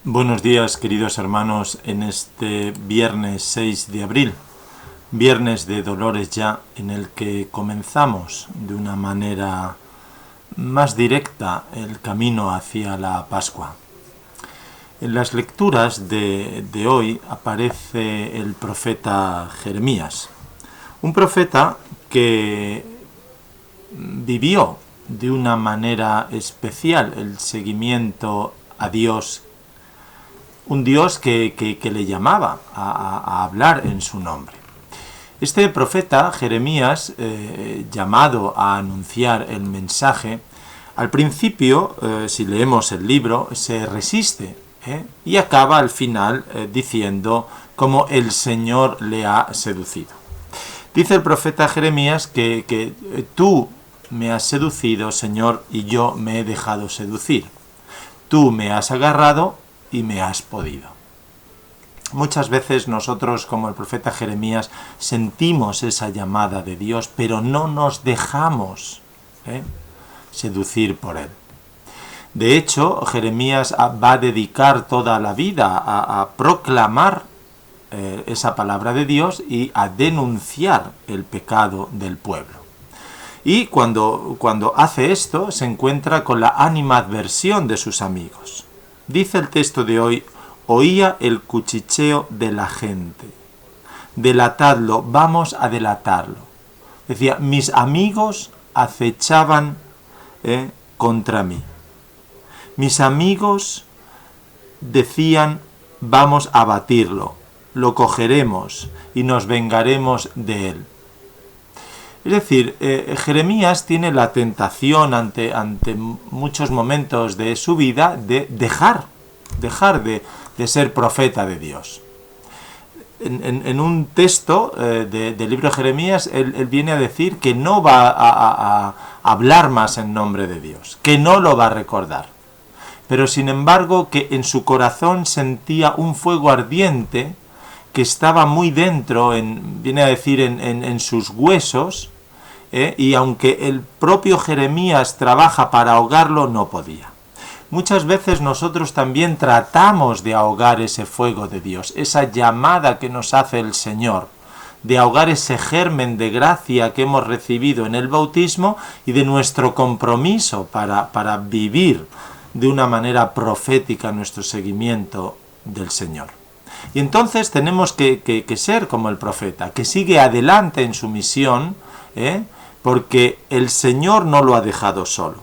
Buenos días, queridos hermanos, en este viernes 6 de abril, viernes de Dolores ya, en el que comenzamos de una manera más directa el camino hacia la Pascua. En las lecturas de hoy aparece el profeta Jeremías, un profeta que vivió de una manera especial el seguimiento a Dios, un Dios que le llamaba a hablar en su nombre. Este profeta, Jeremías, llamado a anunciar el mensaje, al principio, si leemos el libro, se resiste, y acaba al final diciendo cómo el Señor le ha seducido. Dice el profeta Jeremías que tú me has seducido, Señor, y yo me he dejado seducir. Tú me has agarrado y me has podido. Muchas veces nosotros, como el profeta Jeremías, sentimos esa llamada de Dios, pero no nos dejamos seducir por él. De hecho, Jeremías va a dedicar toda la vida a proclamar esa palabra de Dios y a denunciar el pecado del pueblo. Y cuando hace esto, se encuentra con la animadversión de sus amigos. Dice el texto de hoy: oía el cuchicheo de la gente. Delatadlo, vamos a delatarlo. Decía, mis amigos acechaban contra mí. Mis amigos decían, vamos a batirlo, lo cogeremos y nos vengaremos de él. Es decir, Jeremías tiene la tentación ante muchos momentos de su vida de dejar de ser profeta de Dios. En un texto del libro de Jeremías, él viene a decir que no va a hablar más en nombre de Dios, que no lo va a recordar. Pero sin embargo, que en su corazón sentía un fuego ardiente que estaba muy dentro, viene a decir, en sus huesos, y aunque el propio Jeremías trabaja para ahogarlo, no podía. Muchas veces nosotros también tratamos de ahogar ese fuego de Dios, esa llamada que nos hace el Señor, de ahogar ese germen de gracia que hemos recibido en el bautismo y de nuestro compromiso para vivir de una manera profética nuestro seguimiento del Señor. Y entonces tenemos que ser como el profeta, que sigue adelante en su misión, porque el Señor no lo ha dejado solo.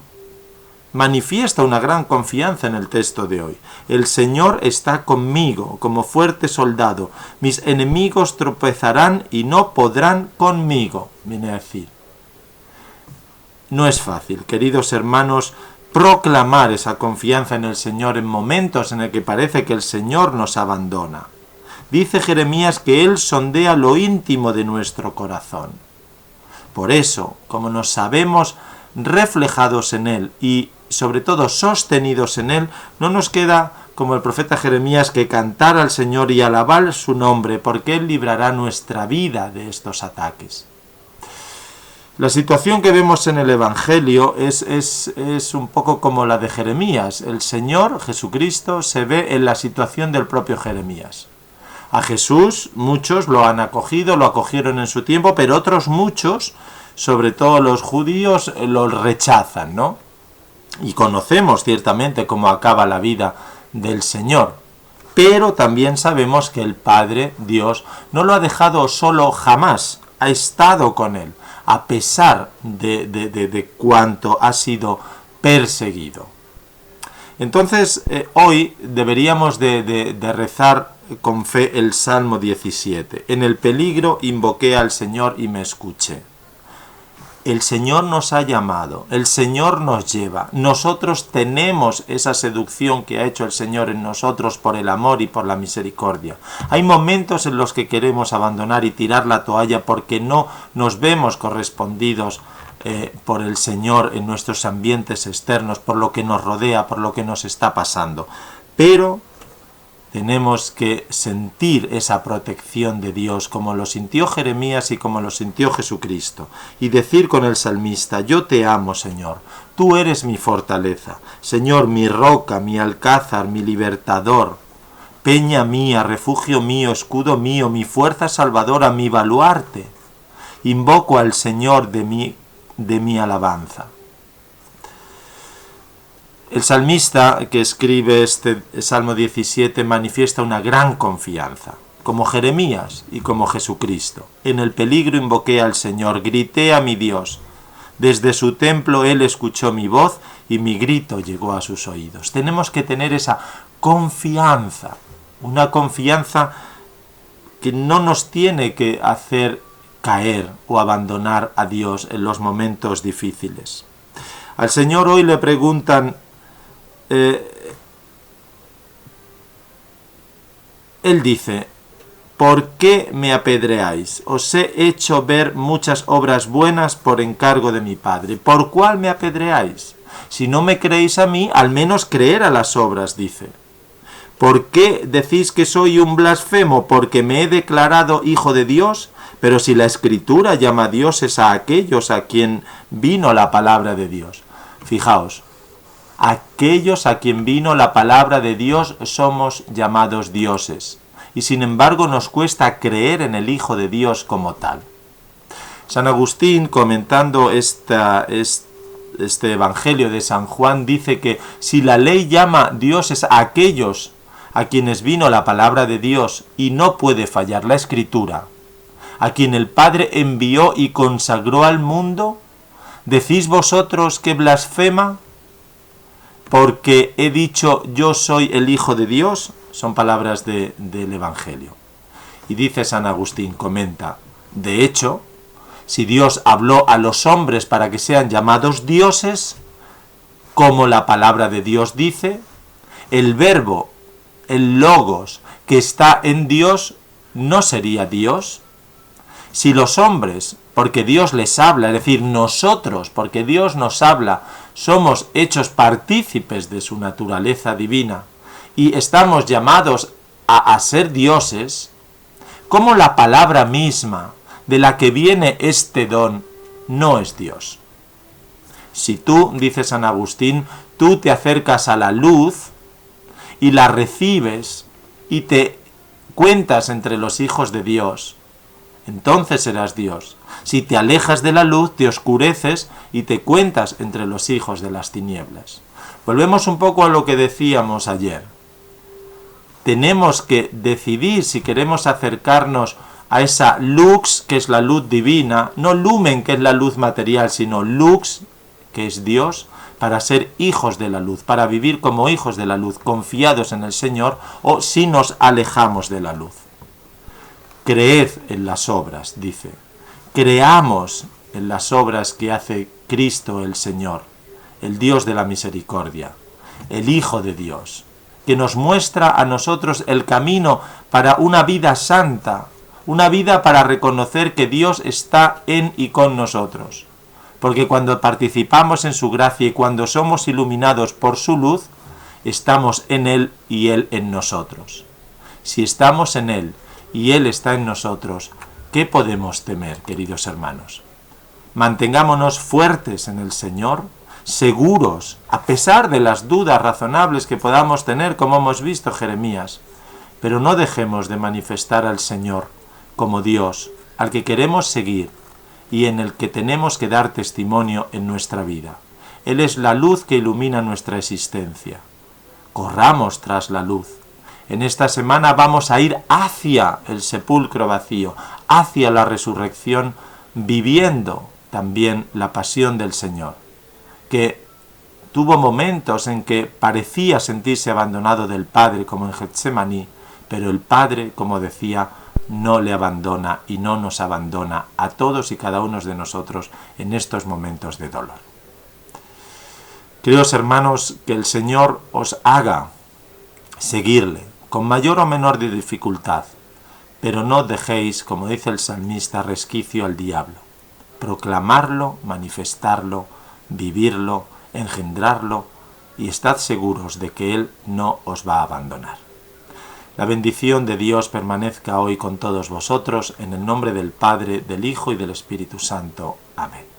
Manifiesta una gran confianza en el texto de hoy. El Señor está conmigo como fuerte soldado. Mis enemigos tropezarán y no podrán conmigo. Viene a decir. No es fácil, queridos hermanos, proclamar esa confianza en el Señor en momentos en el que parece que el Señor nos abandona. Dice Jeremías que Él sondea lo íntimo de nuestro corazón. Por eso, como nos sabemos reflejados en Él y sobre todo sostenidos en Él, no nos queda, como el profeta Jeremías, que cantar al Señor y alabar su nombre, porque Él librará nuestra vida de estos ataques. La situación que vemos en el Evangelio es un poco como la de Jeremías. El Señor, Jesucristo, se ve en la situación del propio Jeremías. A Jesús muchos lo han acogido, lo acogieron en su tiempo, pero otros muchos, sobre todo los judíos, lo rechazan, ¿no? Y conocemos ciertamente cómo acaba la vida del Señor. Pero también sabemos que el Padre, Dios, no lo ha dejado solo jamás, ha estado con él, a pesar de cuánto ha sido perseguido. Entonces, hoy deberíamos de rezar con fe el Salmo 17. En el peligro invoqué al Señor y me escuché. El Señor nos ha llamado, el Señor nos lleva. Nosotros tenemos esa seducción que ha hecho el Señor en nosotros por el amor y por la misericordia. Hay momentos en los que queremos abandonar y tirar la toalla porque no nos vemos correspondidos por el Señor en nuestros ambientes externos, por lo que nos rodea, por lo que nos está pasando. Pero Tenemos que sentir esa protección de Dios como lo sintió Jeremías y como lo sintió Jesucristo. Y decir con el salmista: yo te amo, Señor, tú eres mi fortaleza, Señor, mi roca, mi alcázar, mi libertador, peña mía, refugio mío, escudo mío, mi fuerza salvadora, mi baluarte. Invoco al Señor de mi alabanza. El salmista que escribe este Salmo 17 manifiesta una gran confianza, como Jeremías y como Jesucristo. En el peligro invoqué al Señor, grité a mi Dios. Desde su templo Él escuchó mi voz y mi grito llegó a sus oídos. Tenemos que tener esa confianza, una confianza que no nos tiene que hacer caer o abandonar a Dios en los momentos difíciles. Al Señor hoy le preguntan, Él dice: ¿por qué me apedreáis? Os he hecho ver muchas obras buenas por encargo de mi Padre. ¿Por cuál me apedreáis? Si no me creéis a mí, al menos creer a las obras, dice. ¿Por qué decís que soy un blasfemo? Porque me he declarado hijo de Dios. Pero si la Escritura llama dioses a aquellos a quien vino la palabra de Dios. Fijaos, aquellos a quien vino la palabra de Dios somos llamados dioses, y sin embargo nos cuesta creer en el Hijo de Dios como tal. San Agustín, comentando este Evangelio de San Juan, dice que si la ley llama dioses a aquellos a quienes vino la palabra de Dios y no puede fallar la Escritura, a quien el Padre envió y consagró al mundo, ¿decís vosotros que blasfema? Porque he dicho yo soy el Hijo de Dios. Son palabras del Evangelio. Y dice San Agustín, comenta: de hecho, si Dios habló a los hombres para que sean llamados dioses, como la palabra de Dios dice, el verbo, el logos que está en Dios, ¿no sería Dios? Si los hombres, porque Dios les habla, es decir, nosotros, porque Dios nos habla, somos hechos partícipes de su naturaleza divina y estamos llamados a ser dioses, ¿cómo la palabra misma de la que viene este don no es Dios? Si tú, dice San Agustín, tú te acercas a la luz y la recibes y te cuentas entre los hijos de Dios, entonces serás Dios. Si te alejas de la luz, te oscureces y te cuentas entre los hijos de las tinieblas. Volvemos un poco a lo que decíamos ayer. Tenemos que decidir si queremos acercarnos a esa lux, que es la luz divina, no lumen, que es la luz material, sino lux, que es Dios, para ser hijos de la luz, para vivir como hijos de la luz, confiados en el Señor, o si nos alejamos de la luz. Creed en las obras, dice. Creamos en las obras que hace Cristo el Señor, el Dios de la misericordia, el Hijo de Dios, que nos muestra a nosotros el camino para una vida santa, una vida para reconocer que Dios está en y con nosotros. Porque cuando participamos en su gracia y cuando somos iluminados por su luz, estamos en Él y Él en nosotros. Si estamos en Él y Él está en nosotros, ¿qué podemos temer, queridos hermanos? Mantengámonos fuertes en el Señor, seguros, a pesar de las dudas razonables que podamos tener, como hemos visto Jeremías, pero no dejemos de manifestar al Señor como Dios, al que queremos seguir y en el que tenemos que dar testimonio en nuestra vida. Él es la luz que ilumina nuestra existencia. Corramos tras la luz. En esta semana vamos a ir hacia el sepulcro vacío, hacia la resurrección, viviendo también la pasión del Señor, que tuvo momentos en que parecía sentirse abandonado del Padre, como en Getsemaní, pero el Padre, como decía, no le abandona y no nos abandona a todos y cada uno de nosotros en estos momentos de dolor. Queridos hermanos, que el Señor os haga seguirle, con mayor o menor de dificultad, pero no dejéis, como dice el salmista, resquicio al diablo. Proclamarlo, manifestarlo, vivirlo, engendrarlo, y estad seguros de que Él no os va a abandonar. La bendición de Dios permanezca hoy con todos vosotros, en el nombre del Padre, del Hijo y del Espíritu Santo. Amén.